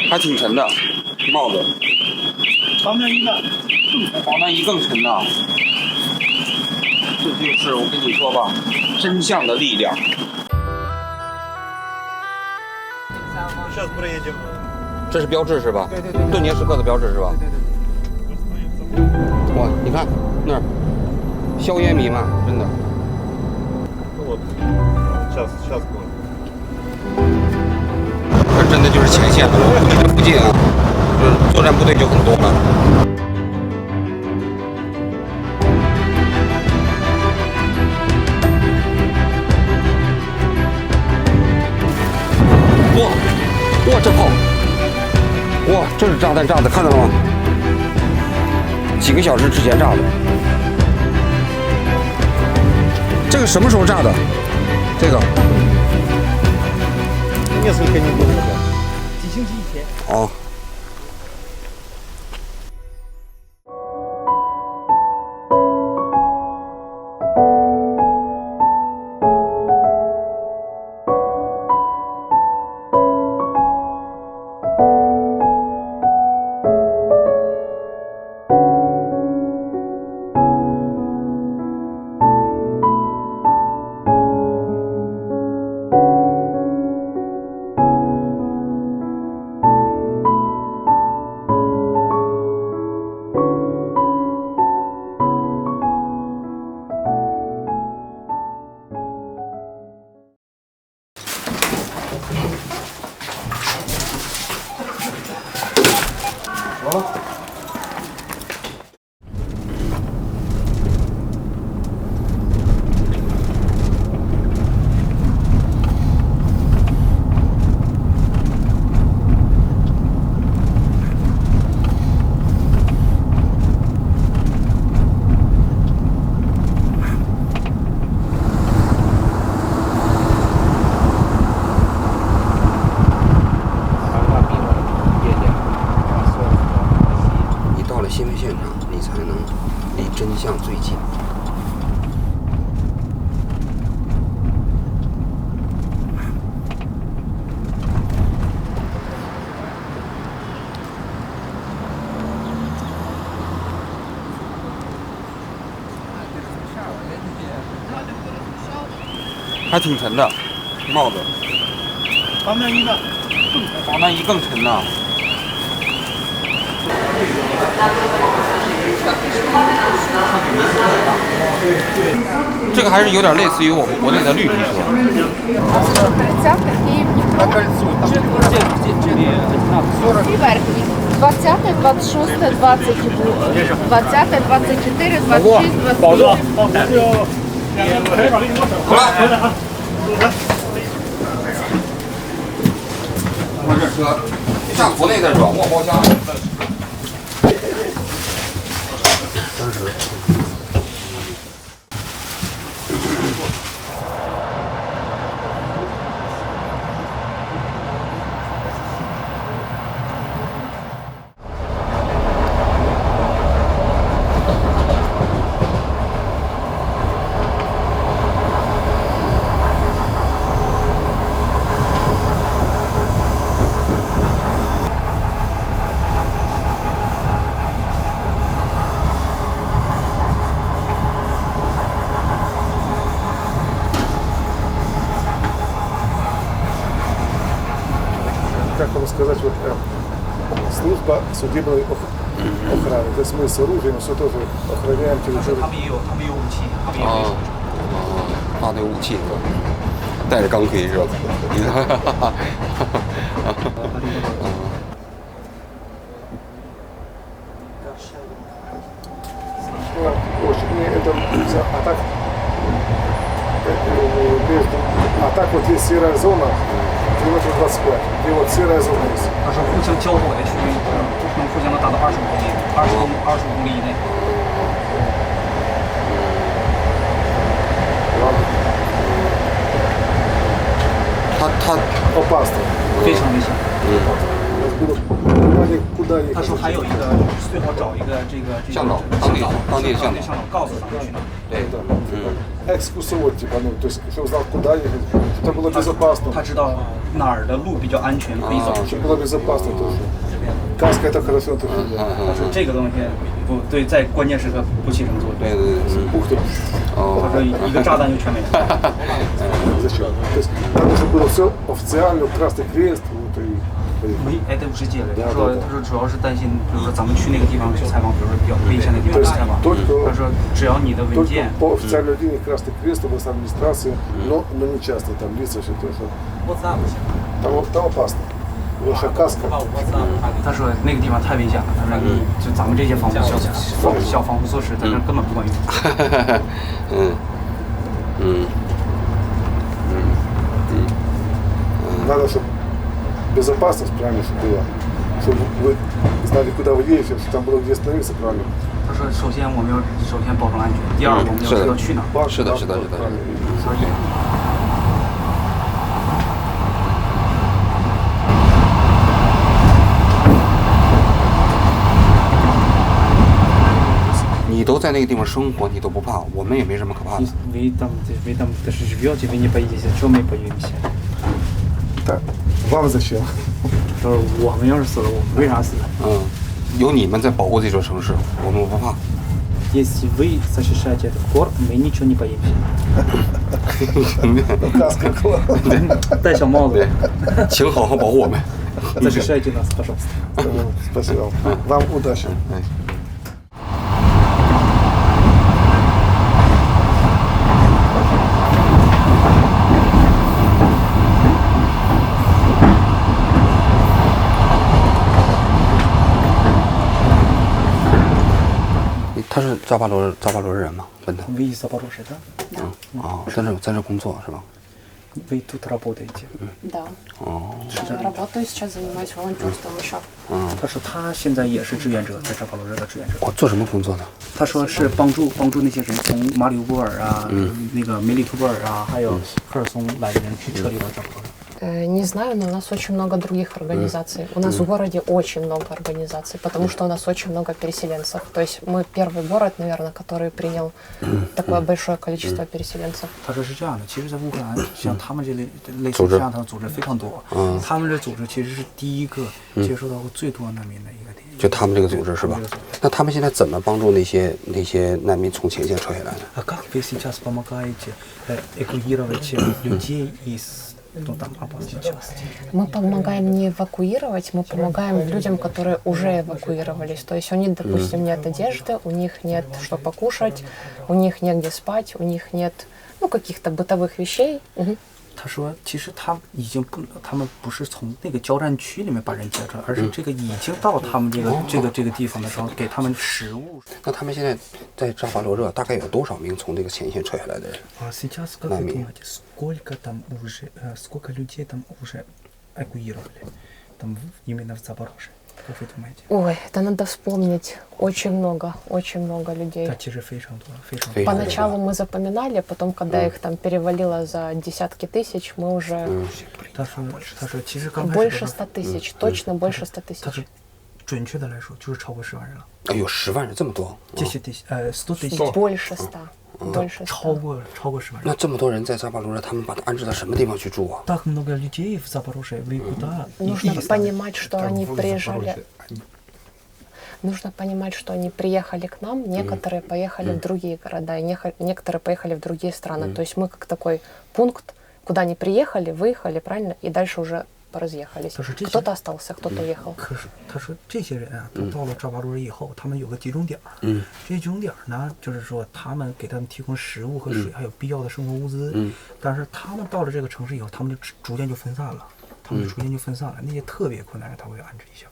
还挺沉的帽子。防弹衣呢？防弹衣更沉呐。这就是我跟你说吧，真相的力量。Сейчас проедем。这是标志是吧？对对对。顿涅时刻的标志是吧？对对对。哇，你看那儿，硝烟弥漫，真的。Вот. Сейчас будет。这真的就是前线了，我估计这附近啊，就是作战部队就很多了。哇，这炮！哇，这是炸弹炸的，看到了吗？几个小时之前炸的。这个什么时候炸的？这个Несколько недель назад。几星期以前。哦。新闻现场，你才能离真相最近。还挺沉的，帽子。防弹衣呢？防弹衣更沉呐。这个还是有点类似于我们国内的绿皮车。20, 26, 20, 24, 26, 保重。好了。我这车像国内的软卧包厢。当时。как вам сказать, вот служба судебной охраны. То есть мы с оружием все тоже охраняем территорию. 他们也有武器，他们也没什么。发那武器，带着钢盔是吧？А так, а так вот есть серая зона, километров 25, и вот серая зона есть. 它是互相交火的区域，能互相能达到25公里，25公里以内。他 опасно. 非常危险。Куда ехать? 他说还有一个，最好找一个向导，当地的向导告诉他们去哪。对，экскурсовод, типа, ну, то есть, чтобы знал, куда ехать, чтобы было безопасно. 他知道哪儿的路比较安全可以走。 Чтобы было безопасно тоже. Каска это хорошо тоже. Да. 他说这个东西不对，在关键时刻不起什么作用。对对对， Ух ты. 他说一个炸弹就全没了。 Зачем? То есть надо, чтобы было все официально, Красный Крест, вот и. 哎，对，不是借了。他说主要是担心，比如说咱们去那个地方去采访，比如说比较危险的地方去采访。他说只要你的文 Только 件， по официальной линии Красный Крест, областной администрации, но не часто, там лица все тоже. Там опасно. Ваша каска. 他说那个地方太危险了。他说你就咱们这些防护措施在那根本不管用。Надо, чтобы безопасность правильно чтобы была. Чтобы вы знали, куда вы едете, чтобы там было где остановиться правильно. 他说首先我们要首先保证安全，第二我们要知道去哪儿。是的，是的，是的。 所以。 你都在那个地方生活，你都不怕，我们也没什么可怕的。 Вы там даже живете, вы не боитесь, что мы боимся? Так, вам зачем? 他说我们要是死了，我们为啥死？有你们在保护这座城市，我们不怕。 Если вы защищаете этот город, мы ничего не боимся. Каска класс. 戴小帽子，请好好保护我们。 защищайте нас, пожалуйста. Спасибо. Вам удачи. 他是扎巴罗人吗？本土。 Вы из Запорожья, да? 在这工作是吧？ Вы тут работаете? Да. Работаю сейчас, занимаюсь волонтерством еще. 他说他现在也是志愿者，在扎巴罗热的志愿者。我做什么工作呢？ 他说是帮助那些人从马里乌波尔啊，那个梅里图波尔啊，还有赫尔松来的人去撤离到扎波罗热。 Не знаю, но у нас очень много других организаций. У нас в городе очень много организаций, потому что у нас очень много переселенцев. То есть мы первый город, наверное, который принял такое большое количество переселенцев. 他说是这样的，其实，在乌克兰，像他们这类似这样的组织非常多。他们这组织其实是第一个接收到过最多难民的一个地方。就他们这个组织是吧？那他们现在怎么帮助那些难民从前线撤下来呢？ А как вы сейчас помогаете эвакуировать людей из там опасных частей? Мы помогаем не эвакуировать, мы помогаем людям, которые уже эвакуировались. То есть у них, допустим, нет одежды, у них нет что покушать, у них негде спать, у них нет каких-то бытовых вещей. 他说，其实他们不是从那个交战区里面把人接出来，而是这个已经到他们这个地方的时候，给他们食物。那他们现在在扎巴罗热大概有多少名从这个前线撤下来的人？ Сейчас как вы думаете, сколько людей там уже эвакуировали, там именно в Запорожье? Как вы думаете? Ой, это надо вспомнить. Очень много людей. 其实非常多。 Поначалу мы запоминали, потом, когда их там перевалило за десятки тысяч, мы уже... 他说其实刚开始 Больше 100 тысяч, точно больше 100 тысяч. 准确的来说，就是超过10万人了。哎呦，10万人这么多100 тысяч, 100 тысяч. Больше 100. Больше 100. 超过10万人。那这么多人在扎巴罗热，他们把他安置到什么地方去住啊？ Так много людей в Запорожье, вы куда? Нужно понимать, что они приезжали. Нужно понимать, что они приехали к нам, некоторые поехали в другие города, и некоторые поехали в другие страны. То есть мы как такой пункт, куда они приехали, выехали, правильно, и дальше уже поразъехались. Кто-то остался, кто-то уехал. 可是他说这些人啊，都到了扎巴罗热以后，他们有个集中点儿。这些集中点儿呢，就是说他们给他们提供食物和水，还有必要的生活物资。但是他们到了这个城市以后，他们就逐渐就分散了。那些特别困难的，他会安置一下。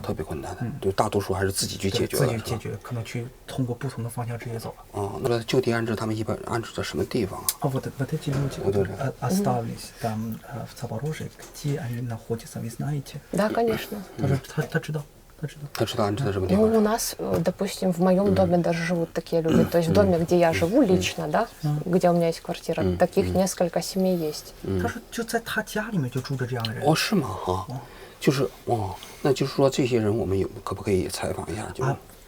特别困难的，就大多数还是自己去解决了。自己解决，可能去通过不同的方向直接走了。那个就地安置，他们一般安置在什么地方啊？ Вот эти люди остались там в Запорожье, где они находятся, вы знаете? Да, конечно. 他知道。他知道安置在什么地 Ну, 方？ у нас, допустим, в моем доме даже живут такие люди. То есть в доме, где я живу лично, да, где у меня есть квартира, таких несколько семей есть. 他说就在他家里面就住着这样的人。哦，是吗？哈，就是那就是说这些人我们可不可以采访一下？就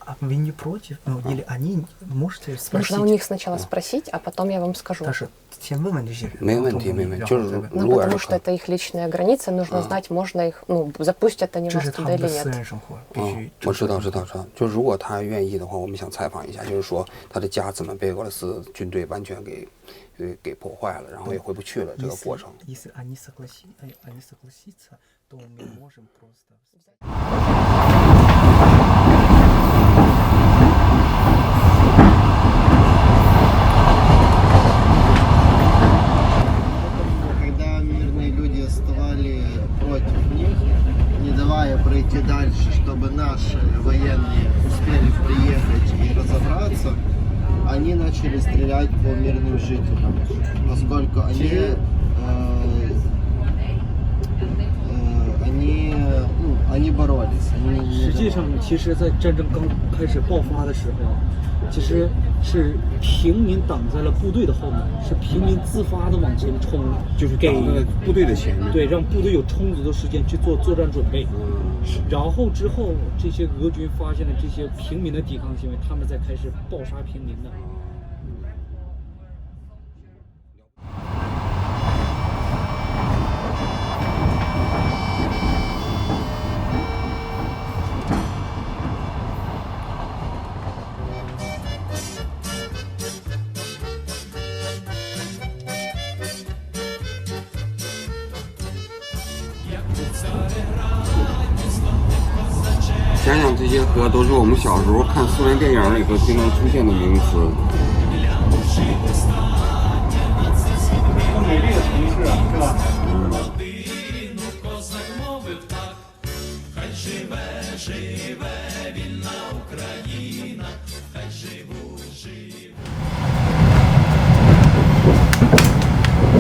А вы не против? Ну, или они можете спросить? Нужно у них сначала спросить, а потом я вам скажу. 但是先问问这些人，没问题，没问题，就是然后再问Ну, 如果要 потому 是 что это их личная граница, нужно знать, можно их, ну, запустят они 这 вас 是他 туда 们 или 的私 нет. 人生活，必啊须。，我知道，知道，知道。就如果他愿意的话，我们想采访一下，就是说他的家怎么被俄罗斯军队完全给破坏了，然后也回不去了这个过程。 Если они согласятся, то мы можем просто... Когда мирные люди вставали против них, не давая пройти дальше, чтобы наши военные успели приехать и разобраться, они начали стрелять по мирным жителям, поскольку они боролись. 实际上，其实，在战争刚开始爆发的时候，其实是平民挡在了部队的后面，是平民自发的往前冲，就是给部队的前面。对，让部队有充足的时间去做作战准备。然后之后，这些俄军发现了这些平民的抵抗行为，他们才开始暴杀平民的。想想这些河都是我们小时候看苏联电影里头经常出现的名词。美丽的城市啊，是吧？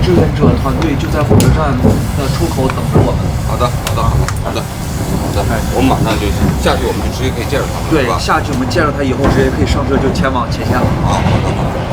志愿者团队就在火车站的出口等着我们。好的，好的，好的，好的，好的，我们马上就下去，我们就直接可以见着他们，对是吧？，下去我们见着他以后，直接可以上车就前往前线了。好，好的，好的。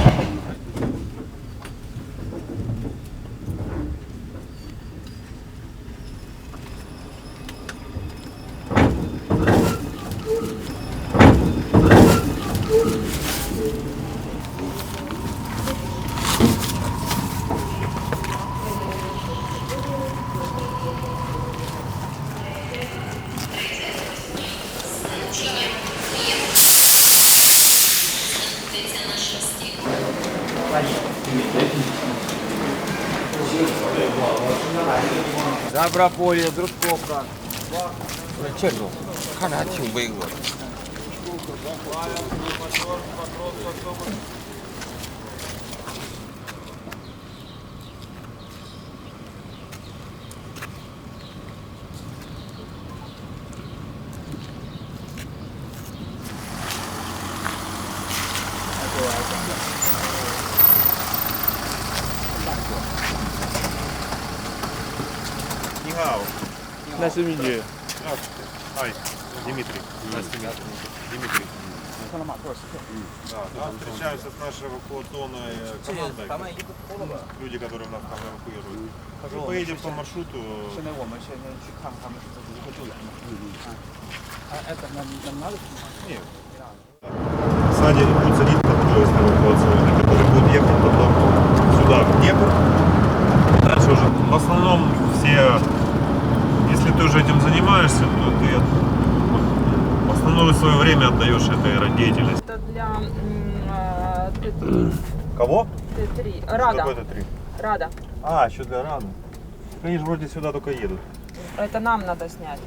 这建筑看着还挺巍峨的。你好，Nice to meet you. Hi, Дмитрий. Nice to meet you. Дмитрий. Да, встречаемся с нашей эвакуационной командой. Люди, которые нас там эвакуируют. Мы поедем по маршруту. 现在我们现在去看他们是怎么如何救援的。Нет. Сзади будет садиться поезд эвакуационный, который будет ехать потом сюда, в Днепр. Дальше уже в основном все, если ты уже этим занимаешься, то ты основное свое время отдаешь этой деятельности. Это для Т3. Кого? Т3. Что Рада. такое это 3? Рада. А, еще для Рады. Они же вроде сюда только едут. Это нам надо снять.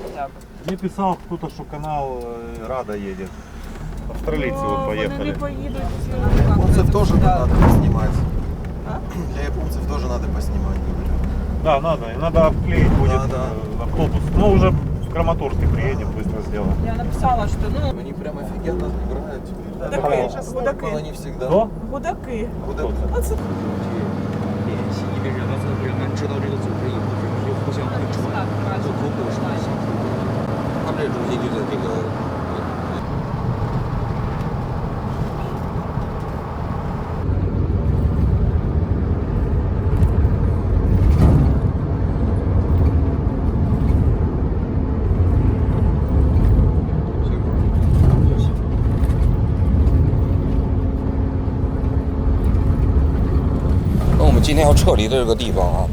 Хотя бы. Мне писал кто-то, что канал Рада едет. Австралийцы вот поехали. Японцев тоже надо поснимать. Для японцев тоже надо поснимать, говорю. Да, надо. И надо обклеить будет Да. автобус. Ну, уже в Краматорске приедем, быстро сделаем. Я написала, что ну Они прям офигенно играют теперь. Гудаки. Но не всегда. Кто? Гудаки. Куда? 联系，因为人们知道这个组织以后，是不是互相会传做口口声相传？他们这中心就在这个。天要撤离的这个地方啊，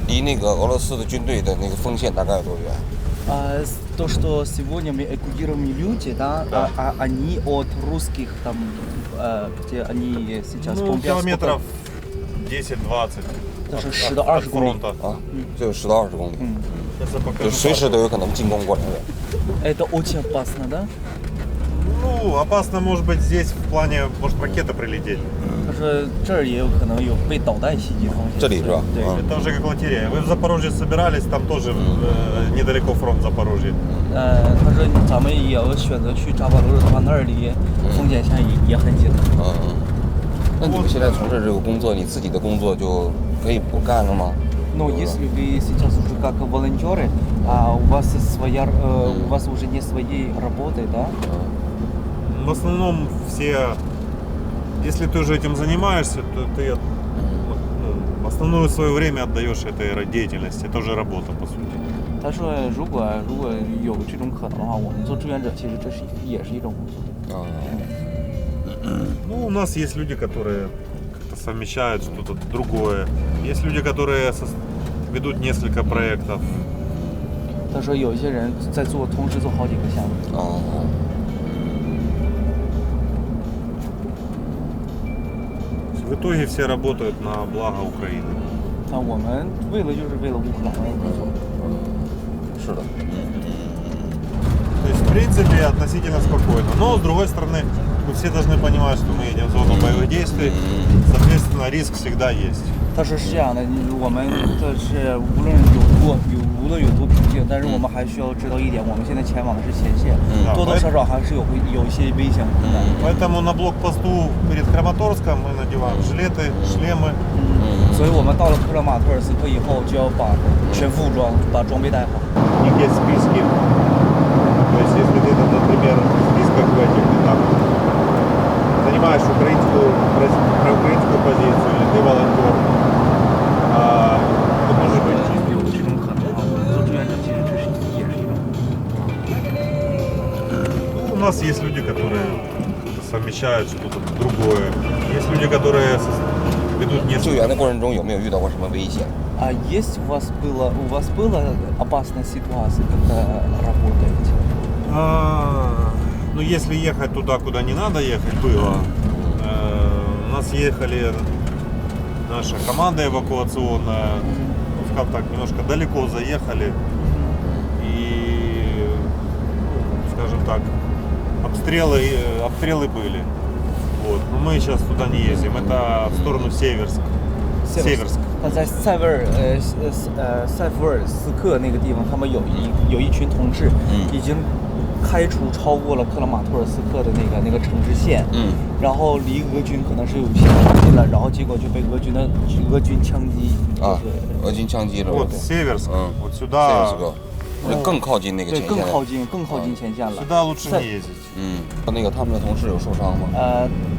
离那个俄罗斯的军队的那个锋线大概有多远？То, что сегодня мы эвакуируем люди, да, они от русских там, где они сейчас Ну, километров 10-20. Даже 10 до 20 公里啊，就10到20公里，就 Сейчас 随时都有可能进攻过来的。 Это очень опасно, да? Ну, опасно может быть здесь в плане, может ракета прилететь. 他说这儿也有可能有被导弹袭击风险。这里是吧？对。Это уже как лотерея. Вы в Запорожье собирались, там тоже недалеко фронт Запорожья. 他说咱们也要选择去扎巴罗热的话，那儿离风险线也很近。那你们现在从事这个工作，你自己的工作就可以不干了吗？ Но если вы сейчас уже как волонтеры, а у вас своя, у вас уже не своей работы, да? В основном все, если ты уже этим занимаешься, то ты основное свое время отдаешь этой деятельности. Это уже работа, по сути. 他说如果有这种可能的话，我们做志愿者其实这是也是一种工作。Ну, у нас есть люди, которые как-то совмещают что-то другое. Есть люди, которые ведут несколько проектов. 他说有一些人在同时做好几个项目。В итоге все работают на благо Украины. 那我们就是为了乌克兰而工作。是的。 То есть, в принципе, относительно спокойно. Но, с другой стороны, мы все должны понимать, что мы едем в зону боевых действий. Соответственно, риск всегда есть. 他说是这样的，我们这是无论有多平静，但是我们还需要知道一点，我们现在前往的是前线，多多少少还是有一些危险存在。Поэтому на блокпосту перед Краматорском мы надеваем жилеты, шлемы. 所以我们到了克拉马托尔斯克以后，就要把全副武装，把装备带好。У них есть списки. То есть, если ты, например, в списках в этих ты там занимаешь украинскую позицию, или ты волонтер, то может быть. 有这种可能的话，我们做志愿者其实这是也是一种。Ну, у нас есть люди, которые совмещают что-то другое. Есть люди, которые ведут несколько. 救援的过程中有没有遇到过什么危险？ А есть у вас была опасная ситуация, когда работаете? Ну, если ехать туда, куда не надо ехать, было. У нас ехали наша команда эвакуационная, скажем так, немножко далеко заехали. И, скажем так, обстрелы были. Вот. Но мы сейчас туда не ездим. Это в сторону Северск. Северск. 但在塞维尔斯克那个地方，他们有一群同志已经开除超过了克拉马托尔斯克的那个城市线，然后离俄军可能是有些近了，然后结果就被俄军枪击。俄军枪击了。Вот Северск. Вот сюда. 更靠近那个前线。更靠近前线了。Сюда лучше не ездить. 那个他们的同事有受伤吗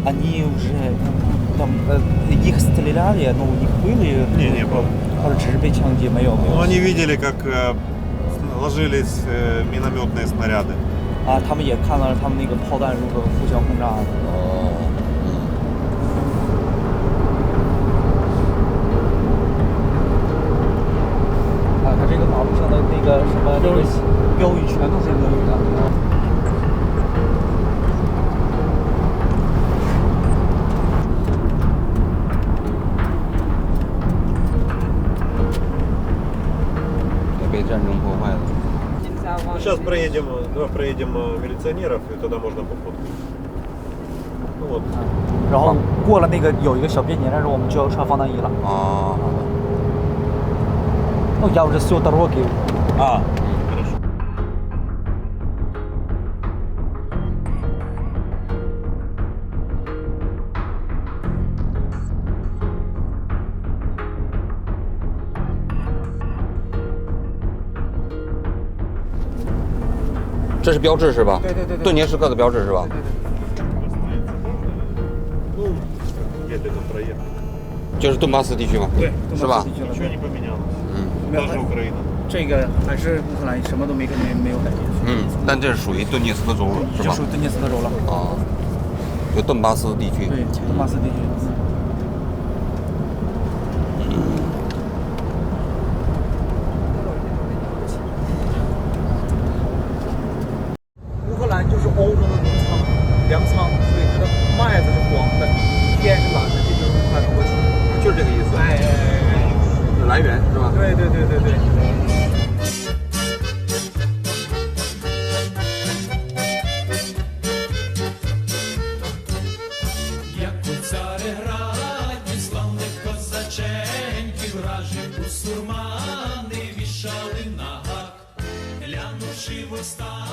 ？Они уже там их стреляли, но у них были. Не было. 或者只是被枪击，没有。Ну, они видели, как ложились минометные снаряды. 他们也看到了他们那个炮弹如何互相轰炸的。它这个马路上的那个什么这个标语全都是俄语的。被战争破坏了。Сейчас проедем милиционеров, и тогда можно пофоткать. Ну вот. 然后过了那个有一个小边界，但是我们就要穿防弹衣了。Ну, я уже все дороги. Хорошо. «这是标志是吧？对。顿涅茨克的标志是吧？就是顿巴斯地区嘛，对，是吧？ Ничего не поменялось. Даже Украина. 这个还是乌克兰什么都没有改变。但这是属于顿涅茨克州是吧？就属于顿涅茨克州了。就顿巴斯地区。对，顿巴斯地区。来源是吧？对对对对对。Як у Цареграді славних козаченьків вражі бусурмани вішали на гак, глянувши в останній